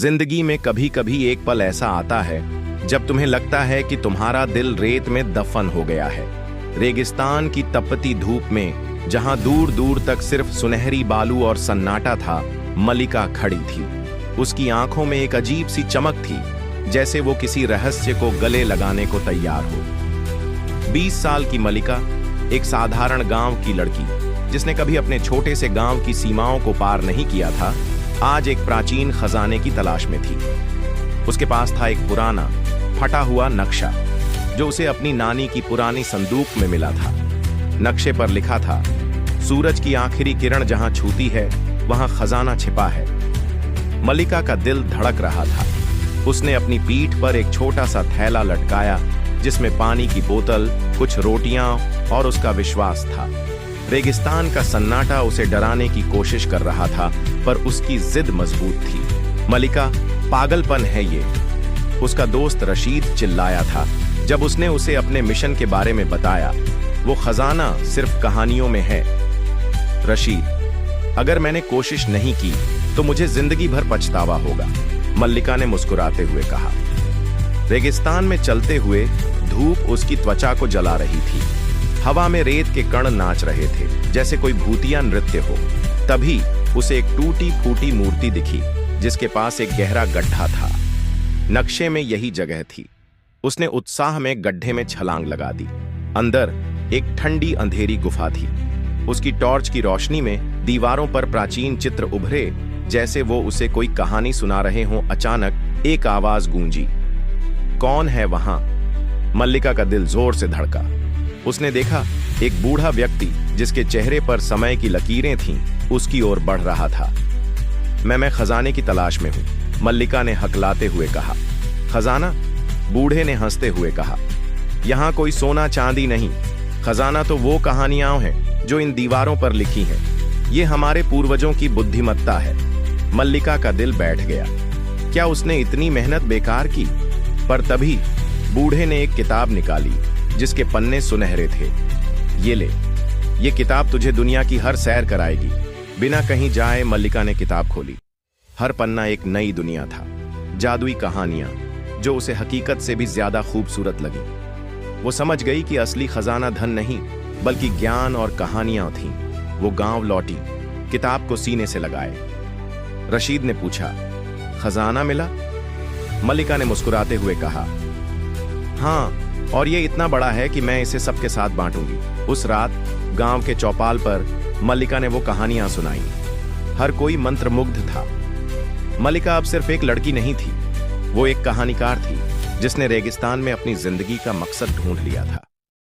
जिंदगी में कभी कभी एक पल ऐसा आता है जब तुम्हें लगता है कि तुम्हारा दिल रेत में दफन हो गया है। रेगिस्तान की तपती धूप में जहां दूर दूर तक सिर्फ सुनहरी बालू और सन्नाटा था, मलिका खड़ी थी। उसकी आंखों में एक अजीब सी चमक थी, जैसे वो किसी रहस्य को गले लगाने को तैयार हो। 20 साल की मलिका, एक साधारण गांव की लड़की जिसने कभी अपने छोटे से गांव की सीमाओं को पार नहीं किया था, आज एक प्राचीन खजाने की तलाश में थी। उसके पास था एक पुराना फटा हुआ नक्शा जो उसे अपनी नानी की पुरानी संदूक में मिला था। नक्शे पर लिखा था, सूरज की आखिरी किरण जहां छूती है वहां खजाना छिपा है। मलिका का दिल धड़क रहा था। उसने अपनी पीठ पर एक छोटा सा थैला लटकाया जिसमें पानी की बोतल, कुछ रोटियां और उसका विश्वास था। रेगिस्तान का सन्नाटा उसे डराने की कोशिश कर रहा था, पर उसकी जिद मजबूत थी। मलिका, पागलपन है ये, उसका दोस्त रशीद चिल्लाया था जब उसने उसे अपने मिशन के बारे में बताया। वो खजाना सिर्फ कहानियों में है। रशीद, अगर मैंने कोशिश नहीं की तो मुझे जिंदगी भर पछतावा होगा, मल्लिका ने मुस्कुराते हुए कहा। रेगिस्तान में चलते हुए धूप उसकी त्वचा को जला रही थी। हवा में रेत के कण नाच रहे थे जैसे कोई भूतिया नृत्य हो। तभी उसे एक टूटी फूटी मूर्ति दिखी जिसके पास एक गहरा गड्ढा था। नक्शे में यही जगह थी। उसने उत्साह में गड्ढे में छलांग लगा दी। अंदर एक ठंडी अंधेरी गुफा थी। उसकी टॉर्च की रोशनी में दीवारों पर प्राचीन चित्र उभरे जैसे वो उसे कोई कहानी सुना रहे हों। अचानक एक आवाज गूंजी, कौन है वहां? मल्लिका का दिल जोर से धड़का। उसने देखा एक बूढ़ा व्यक्ति जिसके चेहरे पर समय की लकीरें थीं, उसकी ओर बढ़ रहा था। मैं खजाने की तलाश में हूं, मल्लिका ने हकलाते हुए कहा। खजाना? बूढ़े ने हंसते हुए कहा, यहां कोई सोना चांदी नहीं, खजाना तो वो कहानियां हैं जो इन दीवारों पर लिखी हैं। ये हमारे पूर्वजों की बुद्धिमत्ता है। मल्लिका का दिल बैठ गया। क्या उसने इतनी मेहनत बेकार की? पर तभी बूढ़े ने एक किताब निकाली जिसके पन्ने सुनहरे थे। ये ले, ये किताब तुझे दुनिया की हर सैर कराएगी। बिना कहीं जाए मल्लिका ने किताब खोली। हर पन्ना एक नई दुनिया था, जादुई कहानियां जो उसे हकीकत से भी ज्यादा खूबसूरत लगी। वो समझ गई कि असली खजाना धन नहीं बल्कि ज्ञान और कहानियां थीं। वो गांव लौटी, किताब को सीने से लगाए। रशीद ने पूछा, खजाना मिला? मल्लिका ने मुस्कुराते हुए कहा, हाँ, और ये इतना बड़ा है कि मैं इसे सबके साथ बांटूंगी। उस रात गांव के चौपाल पर मल्लिका ने वो कहानियां सुनाई। हर कोई मंत्रमुग्ध था। मल्लिका अब सिर्फ एक लड़की नहीं थी, वो एक कहानीकार थी जिसने रेगिस्तान में अपनी जिंदगी का मकसद ढूंढ लिया था।